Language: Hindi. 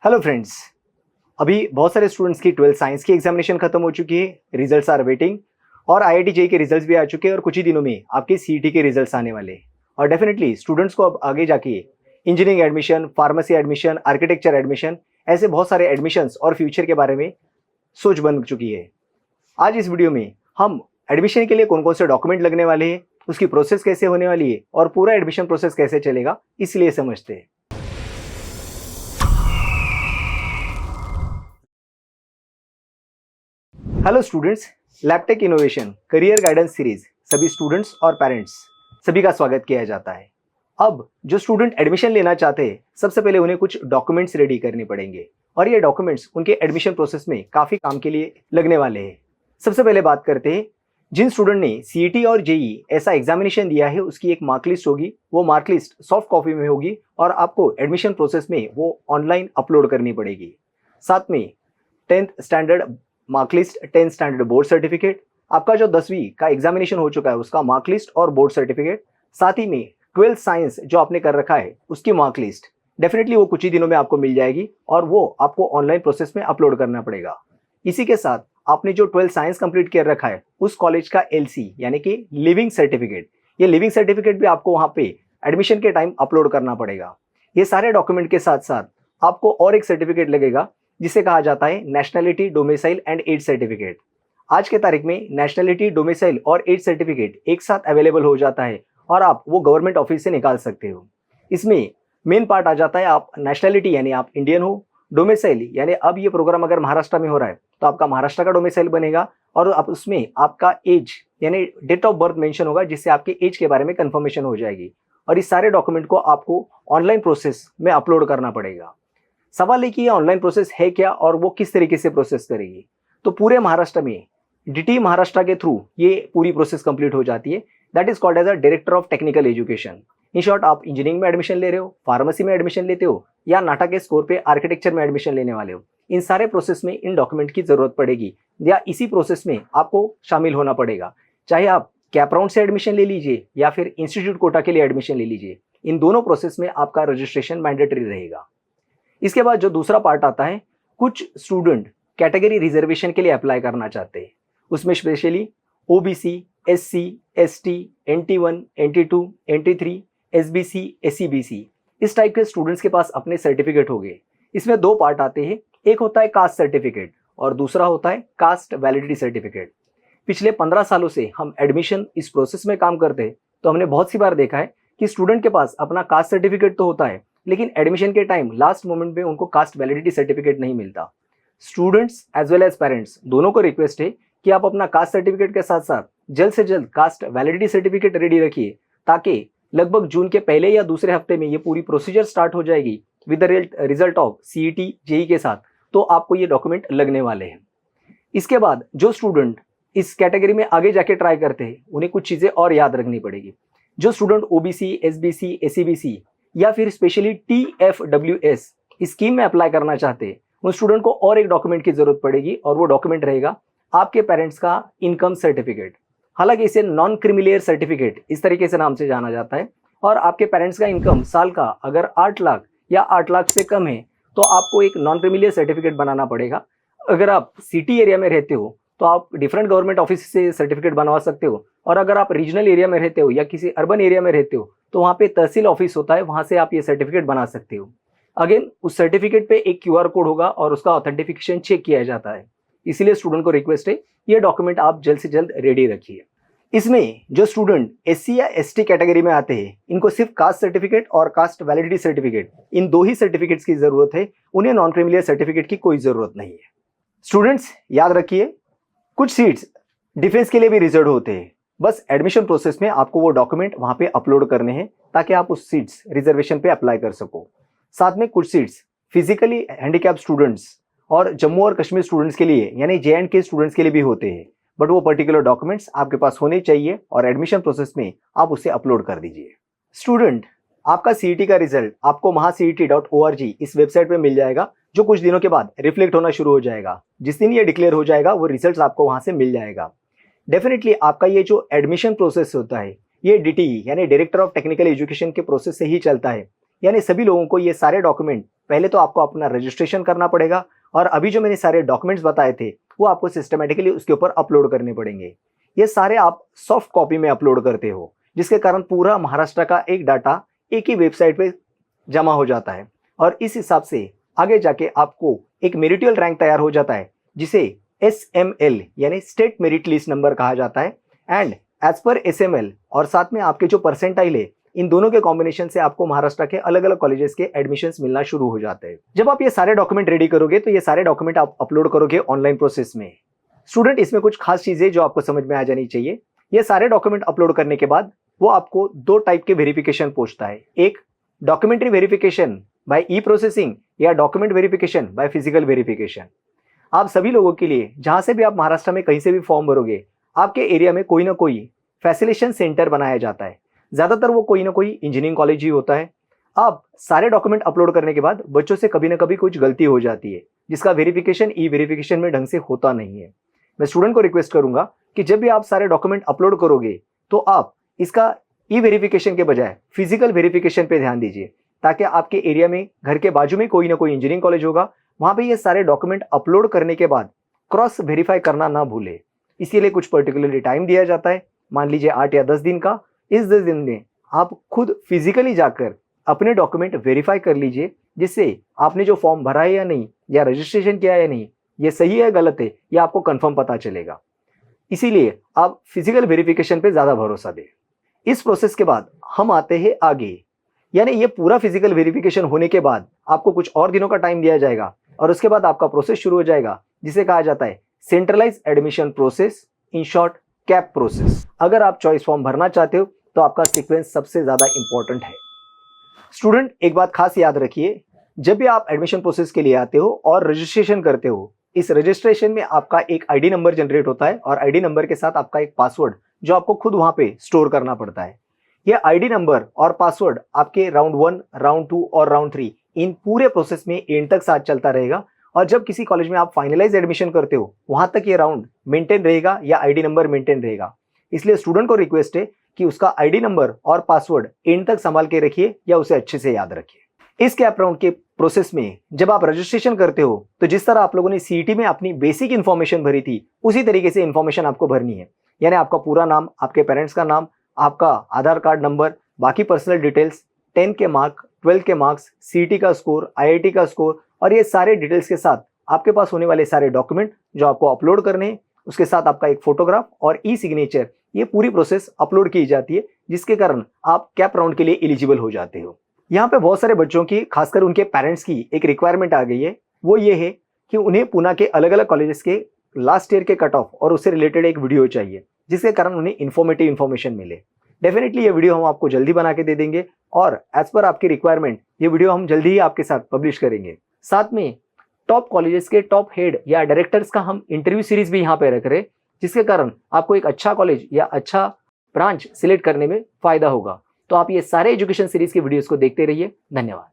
Hello friends. अभी बहुत सारे स्टूडेंट्स की 12th साइंस की एग्जामिनेशन खत्म हो चुकी है, रिजल्ट्स आर वेटिंग और आईआईटी जेईई के रिजल्ट्स भी आ चुके हैं और कुछ ही दिनों में आपके सीईटी के रिजल्ट्स आने वाले हैं। और डेफिनेटली स्टूडेंट्स को अब आगे जाके engineering admission, pharmacy admission, architecture admission, ऐसे बहुत सारे एडमिशन्स और फ्यूचर के बारे में सोच बन चुकी है। आज इस वीडियो में हम एडमिशन के लिए कौन कौन से डॉक्यूमेंट लगने वाले हैं, उसकी प्रोसेस कैसे होने वाली है और पूरा एडमिशन प्रोसेस कैसे चलेगा, इसलिए समझते हैं। Hello students, Labtech innovation career guidance series सभी स्टूडेंट्स और पेरेंट्स सभी का स्वागत किया जाता है। अब जो स्टूडेंट एडमिशन लेना चाहते हैं, सबसे पहले उन्हें कुछ डॉक्यूमेंट्स रेडी करने पड़ेंगे और ये डॉक्यूमेंट्स उनके एडमिशन प्रोसेस में काफ़ी काम के लिए लगने वाले हैं। सबसे पहले बात करते हैं, जिन स्टूडेंट ने सीईटी और जेईई ऐसा एग्जामिनेशन दिया है उसकी एक मार्कलिस्ट होगी। वो मार्कलिस्ट सॉफ्ट कॉपी में होगी और आपको एडमिशन प्रोसेस में वो ऑनलाइन अपलोड करनी पड़ेगी। साथ में 10th standard mark list, 10th standard board certificate, आपका जो 10वीं का एग्जामिनेशन हो चुका है उसका मार्कलिस्ट और बोर्ड सर्टिफिकेट, साथ ही में 12th साइंस जो आपने कर रखा है उसकी मार्कलिस्ट, डेफिनेटली वो कुछ ही दिनों में आपको मिल जाएगी और वो आपको ऑनलाइन प्रोसेस में अपलोड करना पड़ेगा। इसी के साथ आपने जो 12th साइंस कंप्लीट कर रखा है उस कॉलेज का एलसी यानी कि लिविंग सर्टिफिकेट, ये लिविंग सर्टिफिकेट भी आपको वहाँ पे एडमिशन के टाइम अपलोड करना पड़ेगा। ये सारे डॉक्यूमेंट के साथ साथ आपको और एक सर्टिफिकेट लगेगा जिसे कहा जाता है nationality, domicile and age certificate. आज के तारीख में नेशनैलिटी, डोमिसाइल और एज सर्टिफिकेट एक साथ अवेलेबल हो जाता है और आप वो गवर्नमेंट ऑफिस से निकाल सकते हो। इसमें मेन पार्ट आ जाता है, आप नेशनैलिटी यानी आप इंडियन हो, डोमिसाइल यानी अब ये प्रोग्राम अगर महाराष्ट्र में हो रहा है तो आपका महाराष्ट्र का डोमिसाइल बनेगा और आप उसमें आपका एज यानी डेट ऑफ बर्थ मेंशन होगा जिससे आपके एज के बारे में कंफर्मेशन हो जाएगी और इस सारे डॉक्यूमेंट को आपको ऑनलाइन प्रोसेस में अपलोड करना पड़ेगा। सवाल है कि ये ऑनलाइन प्रोसेस है क्या और वो किस तरीके से प्रोसेस करेगी। तो पूरे महाराष्ट्र में डीटी महाराष्ट्र के थ्रू ये पूरी प्रोसेस कंप्लीट हो जाती है। That is called as a director of technical education. In short, आप इंजीनियरिंग में एडमिशन ले रहे हो, फार्मेसी में एडमिशन लेते हो या नाटा के स्कोर पे आर्किटेक्चर में एडमिशन लेने वाले हो, इन सारे प्रोसेस में इन डॉक्यूमेंट की जरूरत पड़ेगी या इसी प्रोसेस में आपको शामिल होना पड़ेगा। चाहे आप कैप राउंड से एडमिशन ले लीजिए या फिर इंस्टीट्यूट कोटा के लिए एडमिशन ले लीजिए, इन दोनों प्रोसेस में आपका रजिस्ट्रेशन मैंडेटरी रहेगा। इसके बाद जो दूसरा पार्ट आता है, कुछ स्टूडेंट कैटेगरी रिजर्वेशन के लिए अप्लाई करना चाहते हैं। उसमें specially OBC, SC, ST, NT1, NT2, NT3, SBC, SCBC, इस टाइप के स्टूडेंट्स के पास अपने सर्टिफिकेट हो गए। इसमें दो पार्ट आते हैं, एक होता है कास्ट सर्टिफिकेट और दूसरा होता है कास्ट वैलिडिटी सर्टिफिकेट। पिछले 15 सालों से हम एडमिशन इस प्रोसेस में काम करते हैं तो हमने बहुत सी बार देखा है कि स्टूडेंट के पास अपना कास्ट सर्टिफिकेट तो होता है लेकिन एडमिशन के टाइम लास्ट मोमेंट में उनको कास्ट वैलिडिटी सर्टिफिकेट नहीं मिलता। Students as well as parents दोनों को रिक्वेस्ट है कि आप अपना कास्ट सर्टिफिकेट के साथ साथ जल्द से जल्द कास्ट वैलिडिटी सर्टिफिकेट रेडी रखिए ताकि लगभग जून के पहले या दूसरे हफ्ते में ये पूरी प्रोसीजर स्टार्ट हो जाएगी with the result of CET JEE के साथ, तो आपको ये डॉक्यूमेंट लगने वाले हैं। इसके बाद जो स्टूडेंट इस कैटेगरी में आगे जाके ट्राई करते हैं उन्हें कुछ चीज़ें और याद रखनी पड़ेगी। जो स्टूडेंट ओबीसी, एसबीसी, एससीबीसी या फिर स्पेशली TFWS स्कीम में अप्लाई करना चाहते हैं, उन स्टूडेंट को और एक डॉक्यूमेंट की जरूरत पड़ेगी और वो डॉक्यूमेंट रहेगा आपके पेरेंट्स का इनकम सर्टिफिकेट। हालांकि इसे नॉन क्रीमिलियर सर्टिफिकेट इस तरीके से नाम से जाना जाता है और आपके पेरेंट्स का इनकम साल का अगर 8 लाख या 8 लाख से कम है तो आपको एक नॉन क्रीमिलियर सर्टिफिकेट बनाना पड़ेगा। अगर आप सिटी एरिया में रहते हो तो आप डिफरेंट गवर्नमेंट ऑफिस से सर्टिफिकेट बनवा सकते हो और अगर आप रीजनल एरिया में रहते हो या किसी अर्बन एरिया में रहते हो तो वहाँ पे तहसील ऑफिस होता है, वहाँ से आप ये सर्टिफिकेट बना सकते हो। अगेन उस सर्टिफिकेट पे एक QR कोड होगा और उसका ऑथेंटिफिकेशन चेक किया जाता है। इसीलिए स्टूडेंट को रिक्वेस्ट है ये डॉक्यूमेंट आप जल्द से जल्द रेडी रखिए। इसमें जो स्टूडेंट SC या ST कैटेगरी में आते हैं इनको सिर्फ कास्ट सर्टिफिकेट और कास्ट वैलिडिटी सर्टिफिकेट, इन दो ही सर्टिफिकेट्स की जरूरत है, उन्हें नॉन क्रीमिलियर सर्टिफिकेट की कोई जरूरत नहीं है। स्टूडेंट्स याद रखिए, कुछ सीट्स डिफेंस के लिए भी रिजर्व होते हैं। बस एडमिशन प्रोसेस में आपको वो डॉक्यूमेंट वहाँ पे अपलोड करने हैं ताकि आप उस सीट्स रिजर्वेशन पे अप्लाई कर सको। साथ में कुछ सीट्स फिजिकली हैंडीकैप स्टूडेंट्स और जम्मू और कश्मीर स्टूडेंट्स के लिए यानी JNK स्टूडेंट्स के लिए भी होते हैं, बट वो पर्टिकुलर डॉक्यूमेंट्स आपके पास होने चाहिए और एडमिशन प्रोसेस में आप उसे अपलोड कर दीजिए। स्टूडेंट, आपका CET का रिजल्ट आपको mahaCET.org इस वेबसाइट पे मिल जाएगा जो कुछ दिनों के बाद रिफ्लेक्ट होना शुरू हो जाएगा। जिस दिन ये डिक्लेयर हो जाएगा वो रिजल्ट्स आपको वहाँ से मिल जाएगा। डेफिनेटली आपका ये जो एडमिशन प्रोसेस होता है ये DTE यानी डायरेक्टर ऑफ टेक्निकल एजुकेशन के प्रोसेस से ही चलता है, यानी सभी लोगों को ये सारे डॉक्यूमेंट पहले तो आपको अपना रजिस्ट्रेशन करना पड़ेगा और अभी जो मैंने सारे डॉक्यूमेंट्स बताए थे वो आपको सिस्टमेटिकली उसके ऊपर अपलोड करने पड़ेंगे। ये सारे आप सॉफ्ट कॉपी में अपलोड करते हो, जिसके कारण पूरा महाराष्ट्र का एक डाटा एक ही वेबसाइट पे जमा हो जाता है और इस हिसाब से आगे जाके आपको एक मेरिटियल रैंक तैयार हो जाता है, जिसे SML यानी स्टेट मेरिट लिस्ट नंबर कहा जाता है। एंड एज पर SML और साथ में आपके जो परसेंटाइल है, इन दोनों के कॉम्बिनेशन से आपको महाराष्ट्र के अलग अलग कॉलेजेस के एडमिशंस मिलना शुरू हो जाते हैं। जब आप ये सारे डॉक्यूमेंट रेडी करोगे तो ये सारे डॉक्यूमेंट आप अपलोड करोगे ऑनलाइन प्रोसेस में। स्टूडेंट, इसमें कुछ खास चीजें जो आपको समझ में आ जानी चाहिए। ये सारे डॉक्यूमेंट अपलोड करने के बाद वो आपको दो टाइप के वेरिफिकेशन पूछता है, एक documentary verification by e processing या document verification by physical verification. आप सभी लोगों के लिए जहां से भी आप महाराष्ट्र में कहीं से भी फॉर्म भरोगे, आपके एरिया में कोई ना कोई फैसिलिटेशन सेंटर बनाया जाता है। ज्यादातर वो कोई ना कोई इंजीनियरिंग कॉलेज ही होता है। आप सारे डॉक्यूमेंट अपलोड करने के बाद बच्चों से कभी ना कभी कुछ गलती हो जाती है, जिसका वेरिफिकेशन ई वेरिफिकेशन में ढंग से होता नहीं है। मैं स्टूडेंट को रिक्वेस्ट करूंगा कि जब भी आप सारे डॉक्यूमेंट अपलोड करोगे तो आप इसका ई वेरिफिकेशन के बजाय फिजिकल वेरिफिकेशन पे ध्यान दीजिए, ताकि आपके एरिया में घर के बाजू में कोई ना कोई इंजीनियरिंग कॉलेज होगा, वहां पे ये सारे डॉक्यूमेंट अपलोड करने के बाद क्रॉस वेरीफाई करना ना भूले। इसीलिए कुछ पर्टिकुलरली टाइम दिया जाता है, मान लीजिए 8 या 10 दिन का। इस 10 दिन में आप खुद फिजिकली जाकर अपने डॉक्यूमेंट वेरीफाई कर लीजिए, जिससे आपने जो फॉर्म भरा है या नहीं, या रजिस्ट्रेशन किया है या नहीं, ये सही है गलत है, यह आपको कंफर्म पता चलेगा। इसीलिए आप फिजिकल वेरिफिकेशन पे ज्यादा भरोसा दें। इस प्रोसेस के बाद हम आते हैं आगे, यानी ये पूरा फिजिकल वेरिफिकेशन होने के बाद आपको कुछ और दिनों का टाइम दिया जाएगा और उसके बाद आपका प्रोसेस शुरू हो जाएगा, जिसे कहा जाता है centralise admission process, in short CAP process. अगर आप चॉइस फॉर्म भरना चाहते हो तो आपका सीक्वेंस सबसे ज्यादा इंपॉर्टेंट है। स्टूडेंट, एक बात खास याद रखिए, जब भी आप एडमिशन प्रोसेस के लिए आते हो और रजिस्ट्रेशन करते हो, इस रजिस्ट्रेशन में आपका एक आईडी नंबर जनरेट होता है और आईडी नंबर के साथ आपका एक पासवर्ड जो आपको खुद वहां पे स्टोर करना पड़ता है। यह आईडी नंबर और पासवर्ड आपके राउंड 1, राउंड 2 और राउंड 3 इन पूरे प्रोसेस में एंड तक साथ चलता रहेगा। और जब किसी कॉलेज में आप फाइनलाइज एडमिशन करते हो, वहां तक ये राउंड मेंटेन रहेगा या आईडी नंबर मेंटेन रहेगा। इसलिए स्टूडेंट को रिक्वेस्ट है कि उसका आईडी नंबर और पासवर्ड एंड तक संभाल के रखिए या उसे अच्छे से याद रखिए। इस कैप राउंड के प्रोसेस में जब आप रजिस्ट्रेशन करते हो तो जिस तरह आप लोगों ने सीईटी में अपनी बेसिक इन्फॉर्मेशन भरी थी, उसी तरीके से इन्फॉर्मेशन आपको भरनी है। यानी आपका पूरा नाम, आपके पेरेंट्स का नाम, आपका आधार कार्ड नंबर, बाकी पर्सनल डिटेल्स, 10 के मार्क, 12 के मार्क्स, सीईटी का स्कोर, आईआईटी का स्कोर और ये सारे डिटेल्स के साथ आपके पास होने वाले सारे डॉक्यूमेंट जो आपको अपलोड करने हैं, उसके साथ आपका एक फोटोग्राफ और ई सिग्नेचर, ये पूरी प्रोसेस अपलोड की जाती है, जिसके कारण आप कैप राउंड के लिए एलिजिबल हो जाते हो। यहाँ पे बहुत सारे बच्चों की, खासकर उनके पेरेंट्स की एक रिक्वायरमेंट आ गई है। वो ये है कि उन्हें पुणे के अलग अलग कॉलेजेस के लास्ट ईयर के कट ऑफ और उससे रिलेटेड एक वीडियो चाहिए, जिसके कारण उन्हें इन्फॉर्मेटिव इन्फॉर्मेशन मिले। डेफिनेटली ये वीडियो हम आपको जल्दी बना के दे देंगे और एज पर आपकी रिक्वायरमेंट ये वीडियो हम जल्दी ही आपके साथ पब्लिश करेंगे। साथ में टॉप कॉलेजेस के टॉप हेड या डायरेक्टर्स का हम इंटरव्यू सीरीज भी यहाँ पे रख रहे हैं, जिसके कारण आपको एक अच्छा कॉलेज या अच्छा ब्रांच सिलेक्ट करने में फायदा होगा। तो आप ये सारे एजुकेशन सीरीज के वीडियोस को देखते रहिए। धन्यवाद।